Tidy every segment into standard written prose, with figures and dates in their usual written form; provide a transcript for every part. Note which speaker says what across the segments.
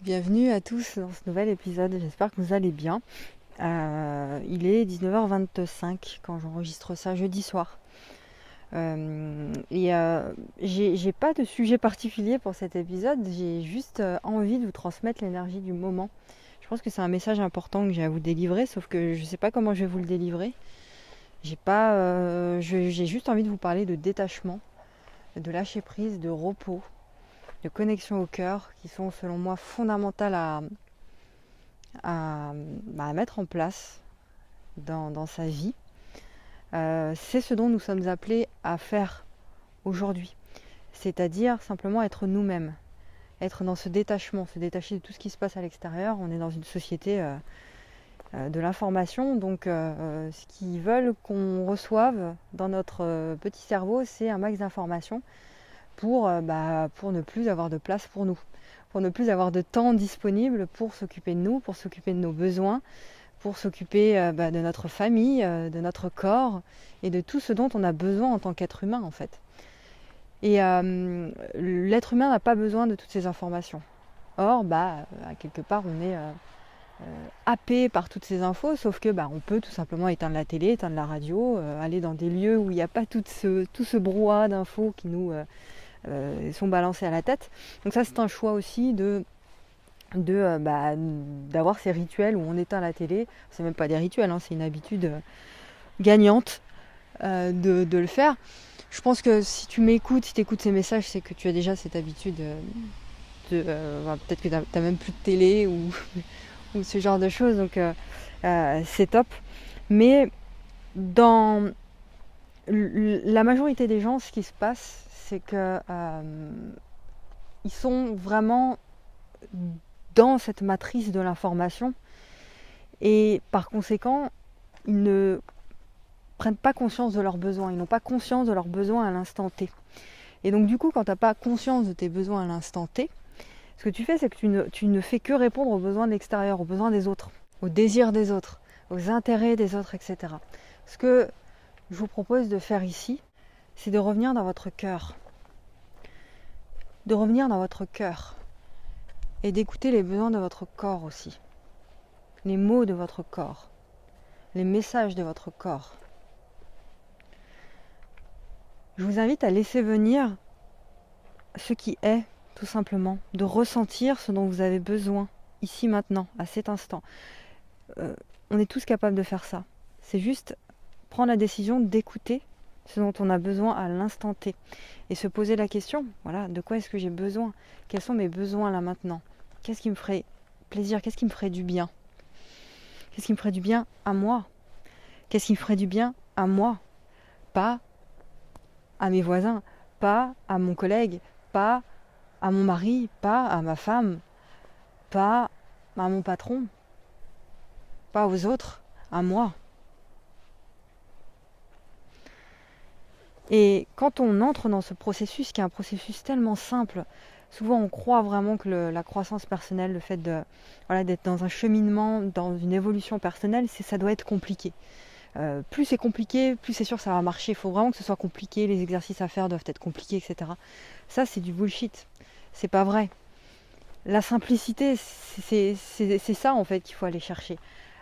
Speaker 1: Bienvenue à tous dans ce nouvel épisode, j'espère que vous allez bien. Il est 19h25 quand j'enregistre ça jeudi soir. J'ai pas de sujet particulier pour cet épisode, j'ai juste envie de vous transmettre l'énergie du moment. Je pense que c'est un message important que j'ai à vous délivrer, sauf que je sais pas comment je vais vous le délivrer. J'ai juste envie de vous parler de détachement, de lâcher prise, de repos, de connexion au cœur, qui sont selon moi fondamentales à mettre en place dans sa vie. C'est ce dont nous sommes appelés à faire aujourd'hui. C'est-à-dire simplement être nous-mêmes, être dans ce détachement, se détacher de tout ce qui se passe à l'extérieur. On est dans une société de l'information, donc ce qu'ils veulent qu'on reçoive dans notre petit cerveau, c'est un max d'informations pour ne plus avoir de place pour nous, pour ne plus avoir de temps disponible pour s'occuper de nous, pour s'occuper de nos besoins, pour s'occuper de notre famille, de notre corps et de tout ce dont on a besoin en tant qu'être humain en fait. Et l'être humain n'a pas besoin de toutes ces informations. Or, quelque part, on est happé par toutes ces infos, sauf que on peut tout simplement éteindre la télé, éteindre la radio, aller dans des lieux où il n'y a pas tout ce brouhaha d'infos qui nous sont balancés à la tête. Donc ça, c'est un choix aussi d'avoir ces rituels où on éteint la télé. C'est même pas des rituels, hein, c'est une habitude gagnante de le faire. Je pense que si tu m'écoutes, si tu écoutes ces messages, c'est que tu as déjà cette habitude peut-être que tu n'as même plus de télé ou, ou ce genre de choses, donc c'est top. Mais dans la majorité des gens, ce qui se passe, c'est que ils sont vraiment dans cette matrice de l'information et par conséquent, ils ne prennent pas conscience de leurs besoins, ils n'ont pas conscience de leurs besoins à l'instant T. Et donc du coup, quand tu n'as pas conscience de tes besoins à l'instant T, ce que tu fais, c'est que tu ne fais que répondre aux besoins de l'extérieur, aux besoins des autres, aux désirs des autres, aux intérêts des autres, etc. Ce que je vous propose de faire ici, c'est de revenir dans votre cœur. De revenir dans votre cœur. Et d'écouter les besoins de votre corps aussi. Les mots de votre corps. Les messages de votre corps. Je vous invite à laisser venir ce qui est, tout simplement. De ressentir ce dont vous avez besoin, ici, maintenant, à cet instant. On est tous capables de faire ça. C'est juste prendre la décision d'écouter ce dont on a besoin à l'instant T. Et se poser la question, voilà, de quoi est-ce que j'ai besoin ? Quels sont mes besoins là maintenant ? Qu'est-ce qui me ferait plaisir ? Qu'est-ce qui me ferait du bien ? Qu'est-ce qui me ferait du bien à moi ? Qu'est-ce qui me ferait du bien à moi ? Pas à mes voisins, pas à mon collègue, pas à mon mari, pas à ma femme, pas à mon patron, pas aux autres, à moi. Et quand on entre dans ce processus, qui est un processus tellement simple, souvent on croit vraiment que la croissance personnelle, le fait d'être dans un cheminement, dans une évolution personnelle, ça doit être compliqué. Plus c'est compliqué, plus c'est sûr que ça va marcher. Il faut vraiment que ce soit compliqué, les exercices à faire doivent être compliqués, etc. Ça, c'est du bullshit. C'est pas vrai. La simplicité, c'est ça en fait qu'il faut aller chercher.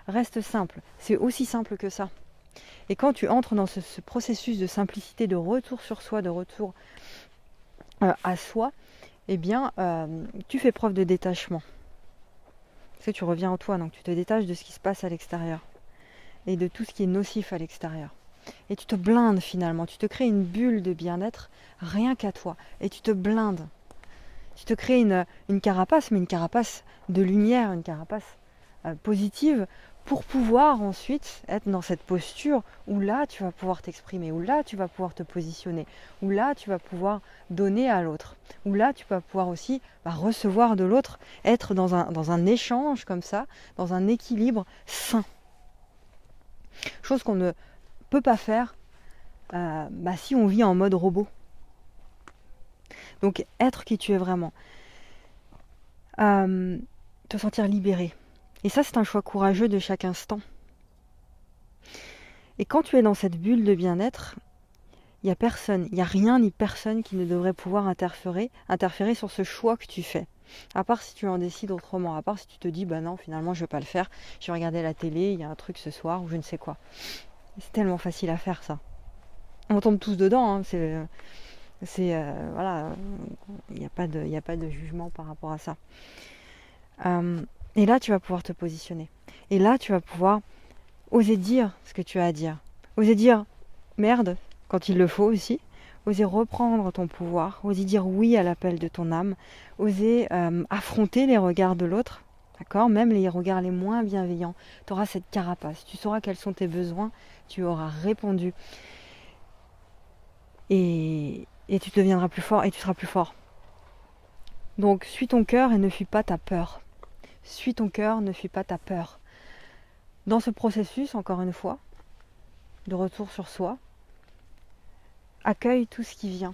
Speaker 1: Reste simple. C'est aussi simple que ça. Et quand tu entres dans ce processus de simplicité, de retour sur soi, de retour à soi, eh bien, tu fais preuve de détachement. Parce que tu reviens en toi, donc tu te détaches de ce qui se passe à l'extérieur et de tout ce qui est nocif à l'extérieur. Et tu te blindes finalement, tu te crées une bulle de bien-être rien qu'à toi. Et tu te blindes. Tu te crées une carapace, mais une carapace de lumière, une carapace positive, pour pouvoir ensuite être dans cette posture où là tu vas pouvoir t'exprimer, où là tu vas pouvoir te positionner, où là tu vas pouvoir donner à l'autre, où là tu vas pouvoir aussi recevoir de l'autre, être dans un échange comme ça, dans un équilibre sain. Chose qu'on ne peut pas faire si on vit en mode robot. Donc être qui tu es vraiment. Te sentir libéré. Et ça, c'est un choix courageux de chaque instant. Et quand tu es dans cette bulle de bien-être, il n'y a personne, il n'y a rien ni personne qui ne devrait pouvoir interférer sur ce choix que tu fais. À part si tu en décides autrement, à part si tu te dis, bah non, finalement, je vais pas le faire, je vais regarder la télé, il y a un truc ce soir ou je ne sais quoi. C'est tellement facile à faire ça. On tombe tous dedans, hein, voilà, il n'y a pas de jugement par rapport à ça. Et là, tu vas pouvoir te positionner. Et là, tu vas pouvoir oser dire ce que tu as à dire. Oser dire merde quand il le faut aussi. Oser reprendre ton pouvoir. Oser dire oui à l'appel de ton âme. Oser affronter les regards de l'autre. D'accord ? Même les regards les moins bienveillants. Tu auras cette carapace. Tu sauras quels sont tes besoins. Tu auras répondu. Et tu deviendras plus fort et tu seras plus fort. Donc, suis ton cœur et ne fuis pas ta peur. Suis ton cœur, ne fuis pas ta peur. Dans ce processus, encore une fois, de retour sur soi, accueille tout ce qui vient.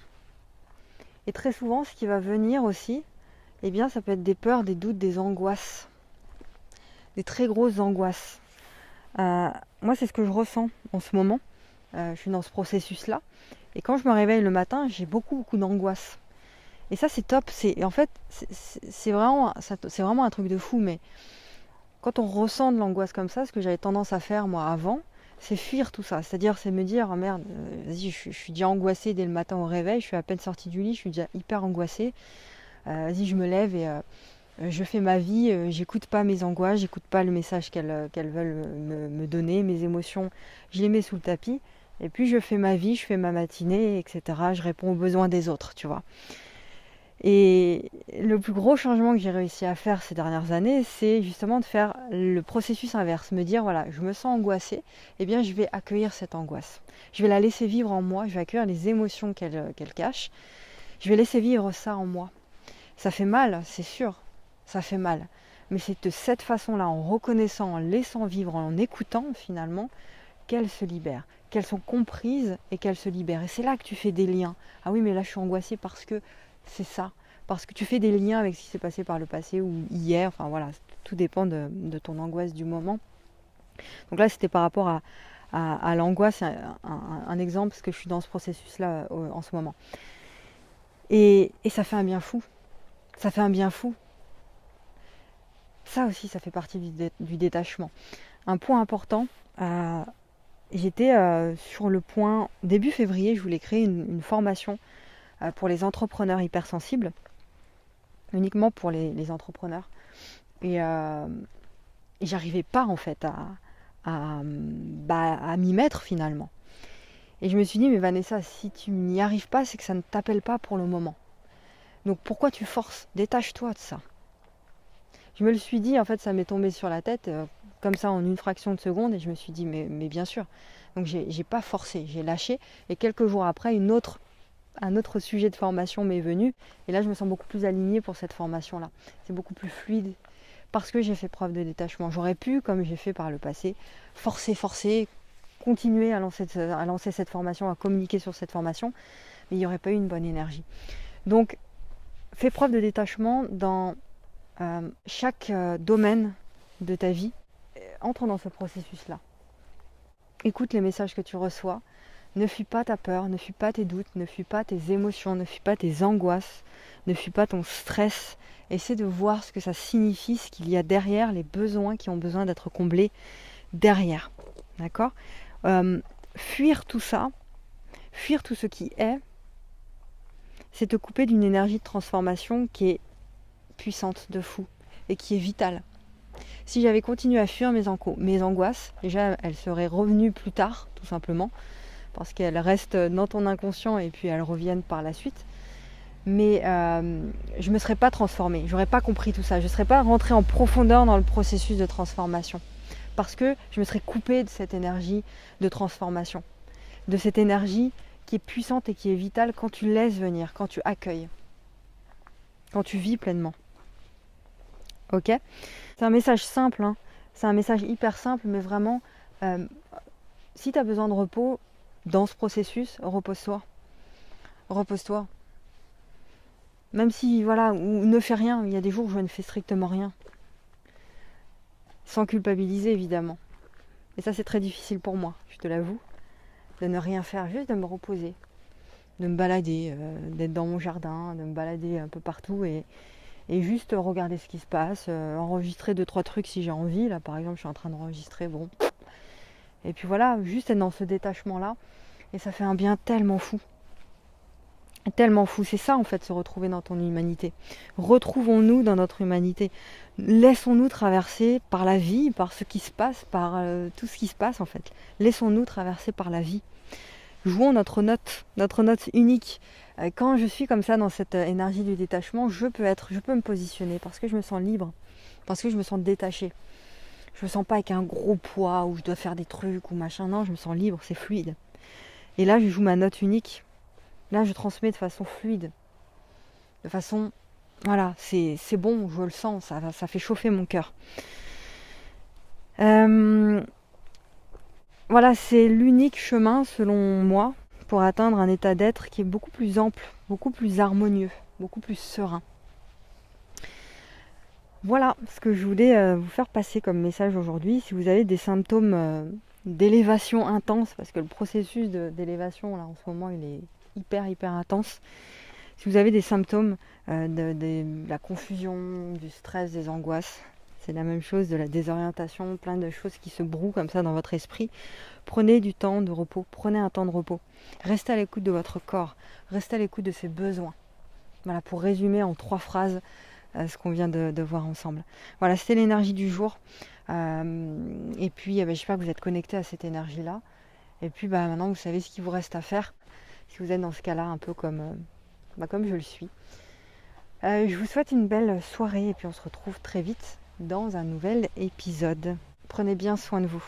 Speaker 1: Et très souvent, ce qui va venir aussi, eh bien, ça peut être des peurs, des doutes, des angoisses. Des très grosses angoisses. Moi, c'est ce que je ressens en ce moment. Je suis dans ce processus-là. Et quand je me réveille le matin, j'ai beaucoup d'angoisse. Et ça, c'est top. En fait, c'est vraiment un truc de fou. Mais quand on ressent de l'angoisse comme ça, ce que j'avais tendance à faire moi avant, c'est fuir tout ça. C'est-à-dire, c'est me dire, oh merde, vas-y, je suis déjà angoissée dès le matin au réveil, je suis à peine sortie du lit, je suis déjà hyper angoissée. Vas-y, je me lève et je fais ma vie, j'écoute pas mes angoisses, j'écoute pas le message qu'elles veulent me donner, mes émotions, je les mets sous le tapis. Et puis je fais ma vie, je fais ma matinée, etc. Je réponds aux besoins des autres, tu vois. Et le plus gros changement que j'ai réussi à faire ces dernières années, c'est justement de faire le processus inverse. Me dire, voilà, je me sens angoissée, eh bien je vais accueillir cette angoisse. Je vais la laisser vivre en moi, je vais accueillir les émotions qu'elle cache. Je vais laisser vivre ça en moi. Ça fait mal, c'est sûr, ça fait mal. Mais c'est de cette façon-là, en reconnaissant, en laissant vivre, en écoutant finalement, qu'elles se libèrent, qu'elles sont comprises et qu'elles se libèrent. Et c'est là que tu fais des liens. Ah oui, mais là je suis angoissée parce que c'est ça. Parce que tu fais des liens avec ce qui s'est passé par le passé ou hier. Enfin voilà, tout dépend de ton angoisse du moment. Donc là, c'était par rapport à l'angoisse, un exemple, parce que je suis dans ce processus-là en ce moment. Et ça fait un bien fou. Ça fait un bien fou. Ça aussi, ça fait partie du détachement. Un point important, j'étais sur le point, début février, je voulais créer une formation pour les entrepreneurs hypersensibles, uniquement pour les entrepreneurs. Et j'arrivais pas en fait à m'y mettre finalement. Et je me suis dit, mais Vanessa, si tu n'y arrives pas, c'est que ça ne t'appelle pas pour le moment. Donc pourquoi tu forces ? Détache-toi de ça. Je me le suis dit, en fait, ça m'est tombé sur la tête, comme ça, en une fraction de seconde, et je me suis dit, mais bien sûr. Donc j'ai pas forcé, j'ai lâché, et quelques jours après, un autre sujet de formation m'est venu, et là, je me sens beaucoup plus alignée pour cette formation-là. C'est beaucoup plus fluide, parce que j'ai fait preuve de détachement. J'aurais pu, comme j'ai fait par le passé, forcer, continuer à lancer cette formation, à communiquer sur cette formation, mais il n'y aurait pas eu une bonne énergie. Donc, fais preuve de détachement dans chaque domaine de ta vie. Entre dans ce processus-là. Écoute les messages que tu reçois. Ne fuis pas ta peur, ne fuis pas tes doutes, ne fuis pas tes émotions, ne fuis pas tes angoisses, ne fuis pas ton stress. Essaie de voir ce que ça signifie, ce qu'il y a derrière, les besoins qui ont besoin d'être comblés derrière. D'accord ? Fuir tout ça, fuir tout ce qui est, c'est te couper d'une énergie de transformation qui est puissante de fou et qui est vitale. Si j'avais continué à fuir mes angoisses, déjà elles seraient revenues plus tard, tout simplement, parce qu'elles restent dans ton inconscient et puis elles reviennent par la suite. Mais je ne me serais pas transformée, j'aurais pas compris tout ça, je ne serais pas rentrée en profondeur dans le processus de transformation, parce que je me serais coupée de cette énergie de transformation, de cette énergie qui est puissante et qui est vitale quand tu laisses venir, quand tu accueilles, quand tu vis pleinement. Ok ? C'est un message simple, hein. C'est un message hyper simple, mais vraiment, si tu as besoin de repos dans ce processus, repose-toi. Repose-toi. Même si, voilà, ou ne fais rien, il y a des jours où je ne fais strictement rien. Sans culpabiliser, évidemment. Et ça, c'est très difficile pour moi, je te l'avoue. De ne rien faire, juste de me reposer. De me balader, d'être dans mon jardin, de me balader un peu partout et et juste regarder ce qui se passe, enregistrer 2-3 trucs si j'ai envie. Là par exemple je suis en train d'enregistrer, bon. Et puis voilà, juste être dans ce détachement-là, et ça fait un bien tellement fou. Tellement fou, c'est ça en fait, se retrouver dans ton humanité. Retrouvons-nous dans notre humanité. Laissons-nous traverser par la vie, par ce qui se passe, par tout ce qui se passe en fait. Laissons-nous traverser par la vie. Jouons notre note unique. Quand je suis comme ça dans cette énergie du détachement, je peux me positionner parce que je me sens libre, parce que je me sens détachée. Je me sens pas avec un gros poids où je dois faire des trucs ou machin. Non, je me sens libre, c'est fluide. Et là, je joue ma note unique. Là, je transmets de façon fluide. De façon, voilà, c'est bon, je le sens, ça fait chauffer mon cœur. Voilà, c'est l'unique chemin, selon moi, pour atteindre un état d'être qui est beaucoup plus ample, beaucoup plus harmonieux, beaucoup plus serein. Voilà ce que je voulais vous faire passer comme message aujourd'hui. Si vous avez des symptômes d'élévation intense, parce que le processus d'élévation, là, en ce moment, il est hyper intense. Si vous avez des symptômes de la confusion, du stress, des angoisses, c'est la même chose, de la désorientation, plein de choses qui se brouent comme ça dans votre esprit, prenez du temps de repos, prenez un temps de repos. Restez à l'écoute de votre corps, restez à l'écoute de ses besoins. Voilà, pour résumer en 3 phrases ce qu'on vient de voir ensemble. Voilà, c'était l'énergie du jour. Et puis, j'espère que vous êtes connectés à cette énergie-là. Et puis, maintenant, vous savez ce qu'il vous reste à faire. Si vous êtes dans ce cas-là, un peu comme je le suis. Je vous souhaite une belle soirée et puis on se retrouve très vite dans un nouvel épisode. Prenez bien soin de vous.